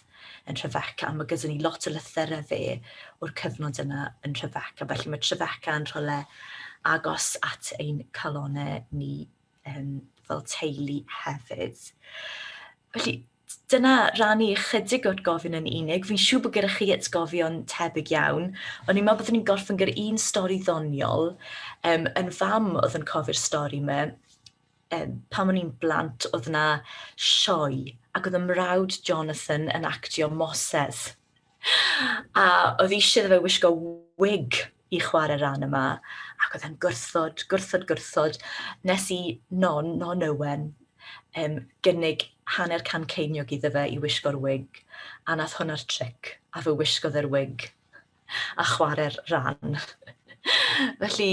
yn Trefeca, a mae gyda ni lot o lythyrau fe o'r cyfnod yna yn Trefeca. Felly mae Trefeca yn rhywle agos at ein calonau ni fel teulu hefyd. Felly dyna rannu chydig o'r gofyn yn unig. Fi'n siŵr bod gyda chi atgofion tebyg iawn, ond ni'n meddwl byddwn ni'n gorffen gyda un stori ddoniol. Yn fam oedd yn cofio'r stori yma. Pan o'n i'n blant, oedd yna sioe, ac oedd y mrawd Jonathan yn actio Moses. A oedd eisiau fe wisgo wig i chwarae rhan yma, ac oedd e'n gwrthod. Nes i non Owen, gynnig hanner can ceiniog iddo fe i wisgo'r wig, a nath hwnna'r tric, a fe wisgodd yr wig a chwarae'r rhan. Felly,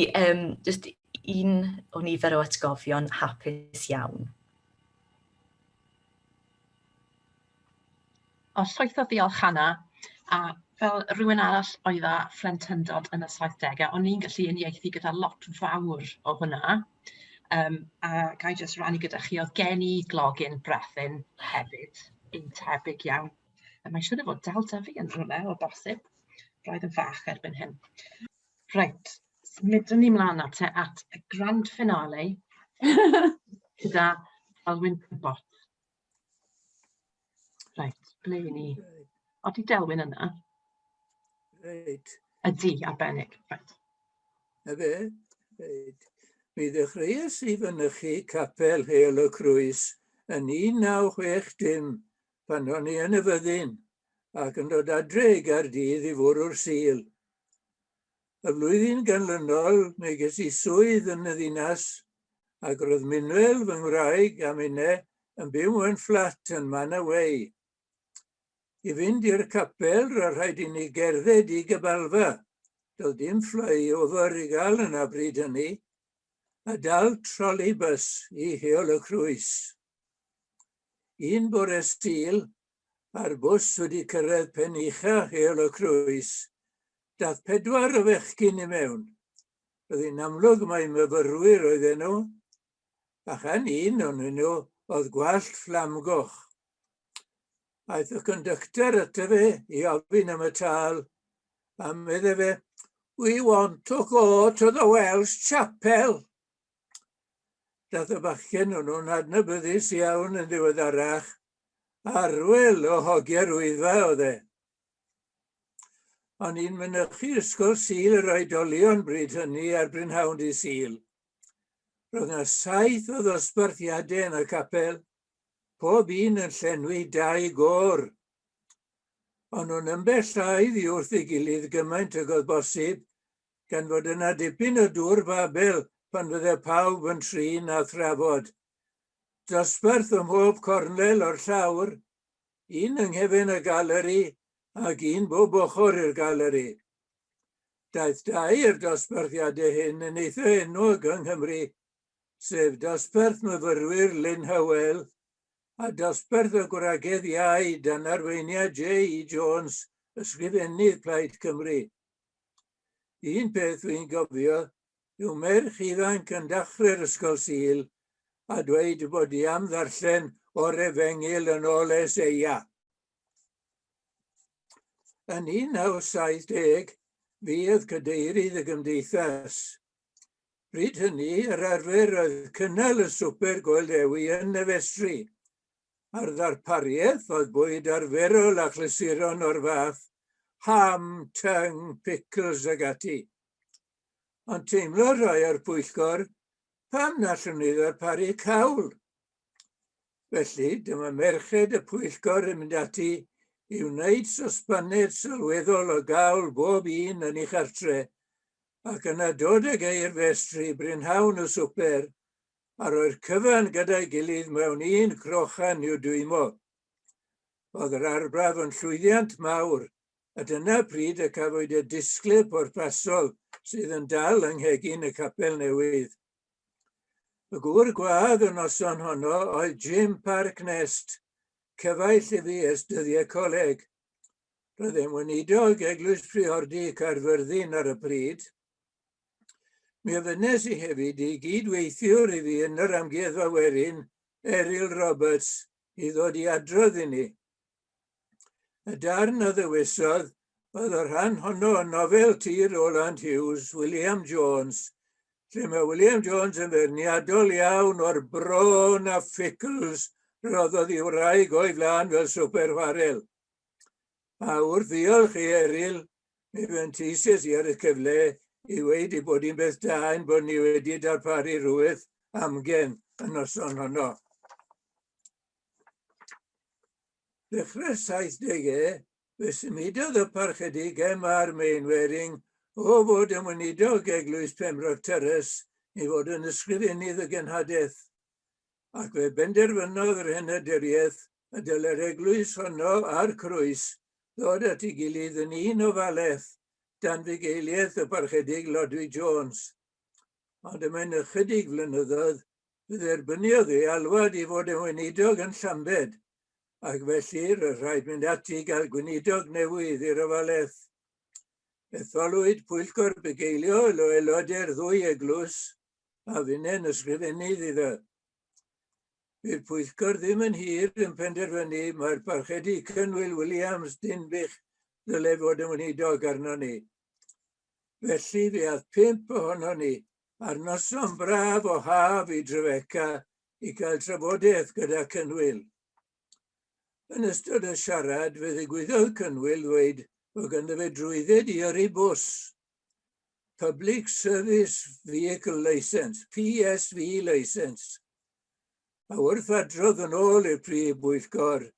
just un o nifer o atgofion hapus iawn. o llwyth o ddiolch a fel rhywun arall oedd â phlentyndod yn y 70au, o'n i'n gallu uniaethu gyda lot fawr o hwnna. A gai jyst rannu gyda chi, oedd gen i glogin brethyn hefyd, ein tebyg iawn. Mae'n siŵr o fod dal 'da fi yn rhywle o bosib. Roedd yn fach erbyn hyn. Reit, symudwn ni mlaen at y grand finale gyda Elwyn Cybot. Reit, ble i ni? Odi Delwyn yna? Reit. Ydi, arbennig. Reit. Na fe? Reit. Mi ddechreuais i fynychu capel Eglwys y Crwys yn 1960 pan o'n i yn y fyddin ac yn dod adre i Gaerdydd i fwrw'r Sul. Y flwyddyn ganlynol mi ges i swydd yn y ddinas ac roedd Minwel fy ngwraig a minne yn byw mewn fflat yn Manaway. I fynd i'r capel roedd rhaid i ni gerdded i Gybalfa. Doedd dim flyover i gael yn y bryd hynny, a dal trolleybus i Eglwys y Crwys. Un bore Sul, a'r bws wedi cyrraedd pen ucha Eglwys y Crwys, daeth 4 o fechgyn i mewn. Roedd hi'n amlwg mai myfyrwyr oedden nhw, ac yn un o'n nhw oedd gwallt fflamgoch. Aeth y conductor ato fe i ofyn am y tal, a medde fe, "We want to go to the Welsh Chapel." Daeth y bachgen nhw'n adnabyddus iawn yn ddiweddarach, arwyl o hogiau'r wyddfa oedd e. O'n i'n mynychu ysgol Sul yr oedolion bryd hynny ar Brynhawn Dydd Sul. Roedd yna 7 o ddosbarthiadau yn y capel, pob un yn llenwi 2 gôr. O'n nhw'n ymellaidd i wrth ei gilydd gymaint ag oedd bosib, gan fod yna dipyn o dŵr Babel pan fydde pawb yn trin a thrafod. Dosbarth ym mhob cornel o'r llawr, un yng nghefn y galeri ac un bob ochr i'r galeri. Daeth 2 i'r dosbarthiadau hyn yn eitha enwog yng Nghymru, sef dosbarth myfyrwyr Lyn Hywel a dosbarth y gwragedd iau dan arweiniad J.E. Jones, ysgrifennydd Plaid Cymru. Un peth dwi'n gofio yw merch ifanc yn dechrau'r ysgol Sul a dweud bod i am ddarllen o'r Efengil yn ôl Eseia. Yn 1970, fi oedd cadeirydd y Cymdeithas. Bryd hynny, yr arfer oedd cynnal y swper Goeldewi yn Nefestri. A'r ddarpariaeth oedd bwyd arferol a chlysuron o'r fath, ham, tyng, pickles ag ati. Ond teimlo rhai o'r pwyllgor, pam nallwn ni ddarparu cawl? Felly, dyma merched y pwyllgor yn mynd ati i wneud sosbaned sylweddol o gawl bob un yn ei chartre, ac yna dod ag eir festri Brynhawn y swper, a roi'r cyfan gyda'i gilydd mewn un crochan i'w dwymo. Oedd yr arbrawf yn llwyddiant mawr, a dyna pryd y cafwyd y disgled pwrpasol sydd yn dal yng nghegin y capel newydd. Y gŵr gwadd y noson honno oedd Jim Parknest, cyfaill i fi ers dyddiau coleg. Roedd e'n weinidog Eglwys Priordy Caerfyrddin ar y pryd. Mi ofynes i hefyd i gydweithiwr i fi yn yr amgueddfa werin, Eryl Roberts, i ddod i adrodd i ni. Y darn o ddewisodd oedd y rhan honno o nofel tir Roland Hughes, William Jones, lle mae William Jones yn ferniadol iawn o'r bron a fficls roddodd i wraig o'i flaen fel swper chwarel. A wrth ddiolch i Eryl, mi fentisies i ar y cyfle i weid i bod hi'n beth da yn bod ni wedi darparu rhywbeth amgen y noson honno. Dechrau 70au, fe symudodd y parchedigau Mar Mainwaring o fod yn weinidog Eglwys Pembroke Terrace i fod yn ysgrifennydd y genhadaeth. Ac fe benderfynodd yr henaduriaeth y dylai'r eglwys honno a'r Crwys ddod at ei gilydd yn un o faleth dan fugeiliaeth y parchedig Lodwy Jones. Ond mewn ychydig flynyddoedd, fe dderbyniodd ei alwad i fod yn weinidog yn Llambed, ac felly rhaid mynd ati gael gweinidog newydd i'r ofalaeth. Etholwyd pwyllgor bugeilio o aelodau'r ddwy eglwys a funen ysgrifennydd iddo. Bydd pwyllgor ddim yn hir yn penderfynu mae'r parchedu Cynwyl Williams Dinbych ddylai fod yn weinidog arno ni. Felly fe aeth 5 ohono ni ar noson braf o haf i Drebeca i gael trafodaeth gyda Cynwyl. Yn ystod y siarad, fe ddigwyddodd Cynwyl ddweud bod ganddo fe drwydded i yrru bws, Public Service Vehicle Licence, PSV Licence. A wrth adrodd yn ôl i'r prif bwyllgor,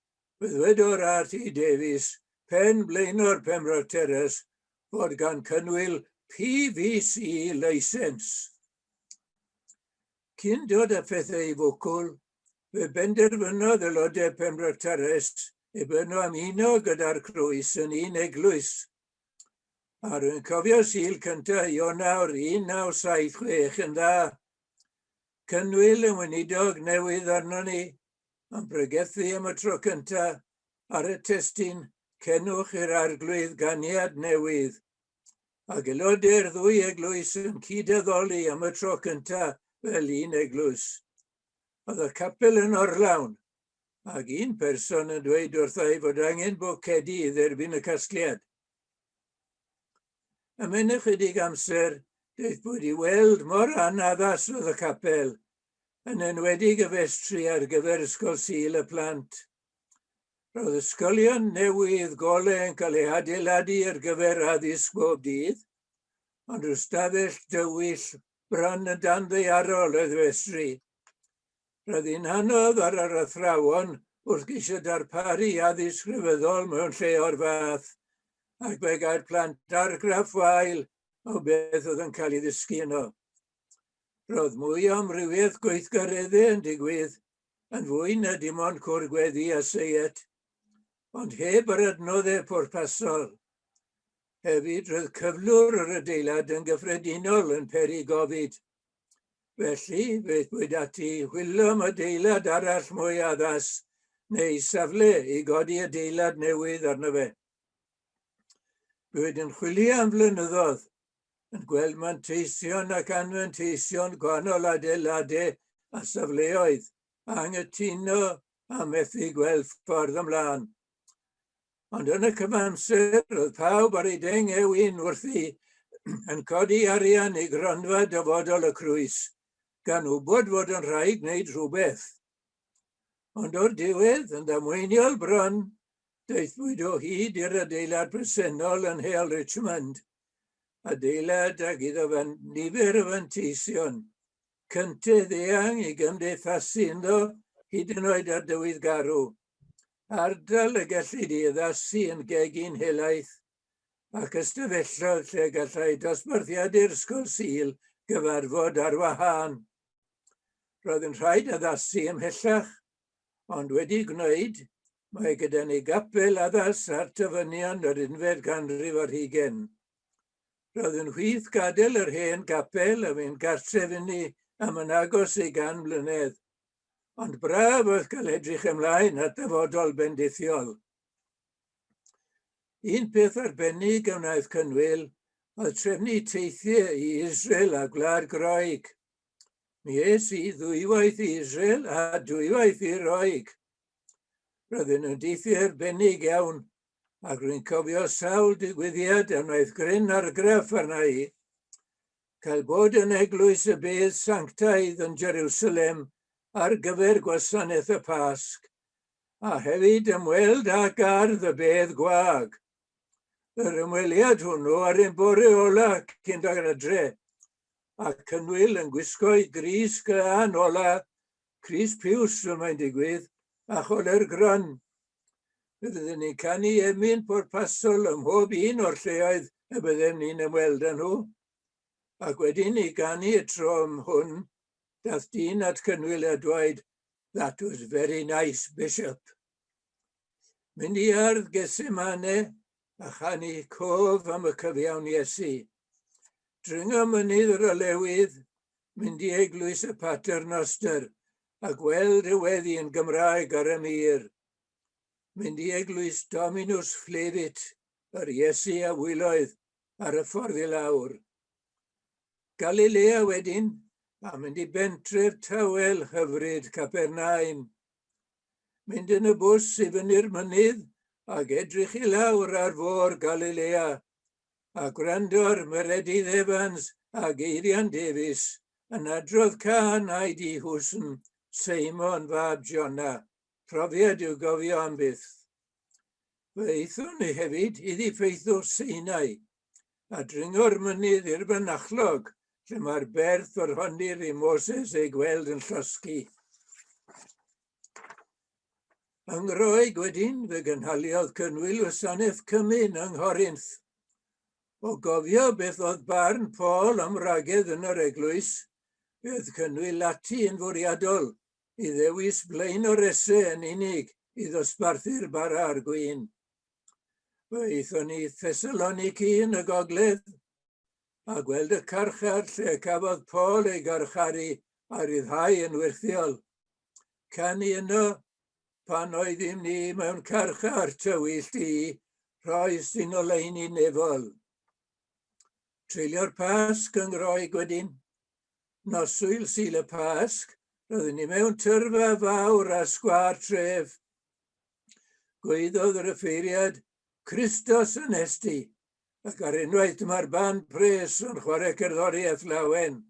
byddwedodd R.T. Davies, pen blaenor Pembroke Terrace, fod gan Cynwyl PVC Licence. Cyn dod â pethau i fwcl, fe benderfynodd aelodau Pembroke Terrace eu bod nhw ymuno gyda'r Crwys yn un eglwys. A rwy'n cofio Sul cyntaf Ionawr 1976 yn dda. Cynwyl yn weinidog newydd arno ni, yn pregethu am y tro cyntaf ar y testun cenwch i'r arglwydd ganiad newydd. Ac aelodau'r ddwy eglwys yn cydaddoli am y tro cyntaf fel un eglwys. Oedd y capel yn orlawn, ac un person yn dweud wrthai fod angen bocedi i dderbyn y casgliad. Ymhen ychydig amser, daeth bod i weld mor anaddas oedd y capel, yn enwedig y festri ar gyfer ysgol Sul y plant. Roedd ysgolion newydd golau yn cael eu adeiladu ar gyfer addysg bob dydd, ond rhyw stafell dywyll bron yn danddaearol oedd festri. Roedd hi'n anodd ar yr athrawon wrth geisio darparu addysg grefyddol mewn lle o'r fath, ac fe gael plant argraff wael o beth oedd yn cael ei ddysgu yno. Roedd mwy o amrywiaeth gweithgareddau yn digwydd, yn fwy na dim ond cwrgweddi a seiet, ond heb yr adnoddau pwrpasol. Hefyd roedd cyflwr yr adeilad yn gyffredinol yn peri gofid. Felly, beth bwyd ati chwilio am adeilad arall mwy addas, neu safle i godi adeilad newydd arno fe. Bwyd yn chwilio am flynyddoedd, yn gweld manteision ac anfanteision gwahanol adeiladau a safleoedd, a anghytuno a methu gweld ffordd ymlaen. Ond yn y cyfamser, roedd pawb ar ei deng ewin wrthi yn codi arian i gronfa dyfodol y Crwys, gan wybod fod yn rhaid gwneud rhywbeth. Ond o'r diwedd, yn damweiniol bron, daethpwyd o hyd i'r adeilad presennol yn Hale Richmond, adeilad ag iddo fan nifer o fanteision, cyntedd eang i gymdeithasu ynddo hyd yn oed ar dywyddgarw, ardal y gellid i addasu yn gegin helaeth, ac ystafellodd lle gallai dosbarthiadau'r ysgol Sul gyfarfod ar wahân. Roedd yn rhaid addasu ymhellach, ond wedi gwneud, mae gyda ni gapel addas ar tyfynion yr 11 ganrif ar 20. Roedd yn chwith gadael yr hen gapel a fy'n gartref i ni am yn agos i 100 mlynedd, ond braf oedd cael edrych ymlaen at dyfodol bendithiol. Un peth arbennig a wnaeth Cynwyl oedd trefnu teithiau i Israel a Gwlad Groeg. Mi es i ddwywaith i Israel a dwywaith i Roeg. Roedden nhw'n deithiau arbennig iawn, ac rwy'n cofio sawl digwyddiad a wnaeth gryn argraff arna i, cael bod yn eglwys y bedd sanctaidd yn Jerusalem ar gyfer gwasanaeth y Pasg, a hefyd ymweld ag ardd y bedd gwag. Yr ymweliad hwnnw ar ein bore ola cyn dod adre, a Cynwyl yn gwisgo i gris glân ola, Crys piws fel mae'n digwydd, a choler gron. Byddwn ni'n canu emyn pwrpasol ym mhob un o'r lleoedd y byddem ni'n ymweld â nhw. Ac wedyn ni ganu y tro am hwn, daeth dyn at Cynwyl a dweud, "That was very nice, Bishop." Mynd i ardd Gesemane a chanu cof am y cyfiawn Iesu. Dringo mynydd yr olewydd, mynd i eglwys y Pater Noster, a gweld y weddi yn Gymraeg ar y mur. mynd i eglwys Dominus Flevit, yr Iesu a wyloedd ar y ffordd i lawr. Galilea wedyn, a mynd i bentref tawel hyfryd Capernaum. Mynd yn y bws i fyny'r mynydd ac edrych i lawr ar fôr Galilea, a gwrando'r Meredydd Evans a Geirian Davies yn adrodd can a'i di Hwsn, Seimon fab Jona, profiad i'w gofio am byth. Fe eithon ni hefyd iddi ffeithio Sinai, a dringo'r mynydd i'r banachlog, lle mae'r berth o'r honir i Moses ei gweld yn llosgi. Yng Ngroeg wedyn fe gynhaliodd cynnwyl wasanaeth Cymyn yng Nghorynth. O gofio beth oedd barn Paul am ragedd yn yr eglwys, bydd cynnwyl lati yn fwriadol i ddewis blaen o'r esau yn unig i ddosbarthu'r bara'r gwyn. Fe eithon ni Thessaloniki yn y gogledd, a gweld y carchar lle cafodd Paul ei garcharu a ryddhau yn wirthiol. Canu yno, pan oeddym ni mewn carchar tywyllt i, rhoi sy'n oleuni nefol. Treulio'r Pasg yng Ngroeg wedyn. Noswyl Sul y Pasg, roeddwn ni mewn tyrfa fawr a sgwâr tref. Gwaeddodd yr ffeiriad Christos yn esti, ac ar unwaith mae'r band pres yn chwarae cerddoriaeth lawen.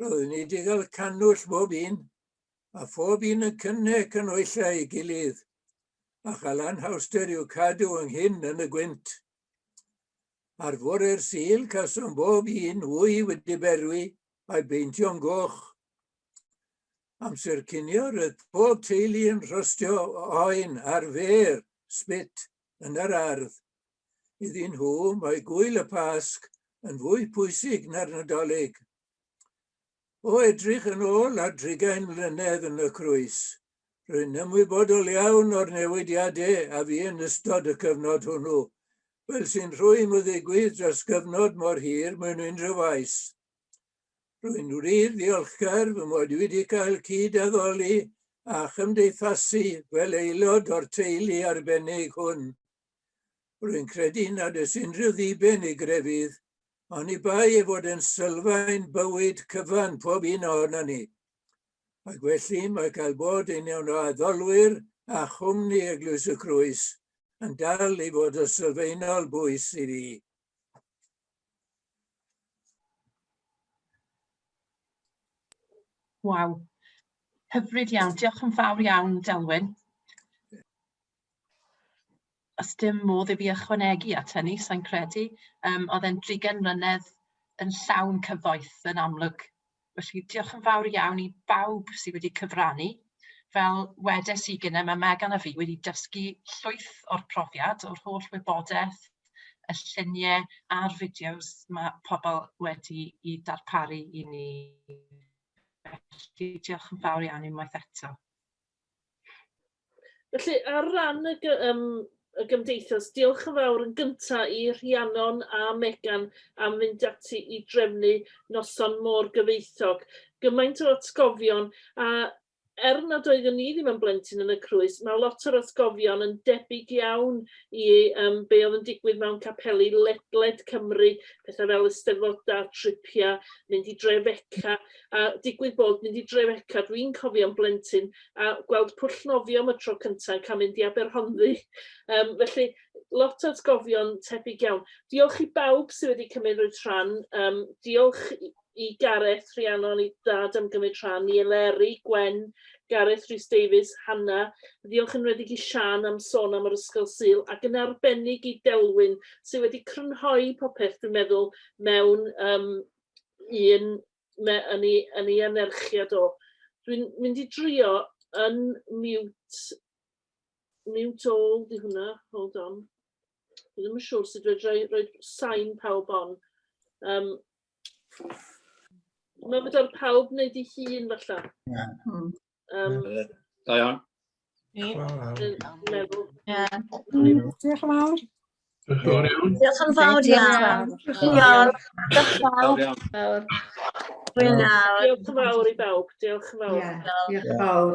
Roeddwn ni wedi cael canwll bob un, a phob un yn cynnig yn oella i gilydd, a chael anhawster i'w cadw ynghyn yn y gwynt. Ar fôrau'r Sul casom bob un wy wedi berwi a'i beintio'n goch. Amser cinio roedd pob teulu yn rhostio oen ar fer, spit, yn yr ardd. Iddyn nhw mae gwyl y Pasg yn fwy pwysig na'r Nadolig. O edrych yn ôl ar 30 mlynedd yn y Crwys, rwy'n ymwybodol iawn o'r newidiadau a fi yn ystod y cyfnod hwnnw, fel sy'n rhwy'n ddigwydd dros gyfnod mor hir mewn unrhyw faes. Rwy'n wir ddiolchgar fy mod wedi cael cyd-addoli a chymdeithasu fel aelod o'r teulu arbennig hwn. Rwy'n credu nad oes unrhyw ddiben i grefydd, ond i bai ei fod yn sylfaen bywyd cyfan pob un ohono ni. Ac felly mae cael bod yn iawn o addolwyr a chwmni Eglwys y Crwys yn dal i fod o sylfaenol bwys i fi. Waw, hyfryd iawn. Diolch yn fawr iawn, Delwyn. Os dim modd i fi ychwanegu at hynny, sa'n credu. Oedd e'n 30 mlynedd yn llawn cyfoeth yn amlwg. Felly diolch yn fawr iawn i bawb sydd wedi cyfrannu. Fel wedes i gynnau, mae Megan a fi wedi dysgu llwyth o'r profiad, o'r holl wybodaeth, y lluniau a'r fideos mae pobl wedi i darparu i ni. Felly diolch yn fawr iawn unwaith eto. Felly, ar ran y gymdeithas, diolch yn fawr yn gyntaf i Rhiannon a Megan am fynd ati i drefnu noson môr gyfoethog. Gymaint o atgofion, a nad oeddwn ni ddim yn blentyn yn y Crwys, mae lot o'r atgofion yn debyg iawn i be oedd yn digwydd mewn capeli ledled Cymru, pethau fel Eisteddfodau, tripia, mynd i Drefeca, a digwydd bod mynd i Drefeca, dwi'n cofio'n blentyn, a gweld Pwllnofio am y tro cyntaf yn cael mynd i Aberhonddu. Felly, lot o atgofion tebyg iawn. Diolch i bawb sydd wedi cymryd rhan. Diolch i Gareth, Rhiannon, i dad am gymryd rhan, i Eleri, Gwen, Gareth, Rhys Davies, Hannah. Diolch yn wedig i Sian am sôn am yr ysgol Sul, ac yn arbennig i Delwyn, sydd wedi crynhoi popeth, dwi'n meddwl, mewn yn ei anerchiad o. Dwi'n mynd i drio yn mute all, di hwnna, hold on. Dwi'n ddim yn siŵr sut dwi'n rhoi sain pawb on. Mae'n meddwl pawb wneud ei hun, falle. Da iawn. Diolch yn fawr. Diolch yn fawr iawn. Diolch yn fawr i bawb. Diolch yn fawr. Diolch yn fawr.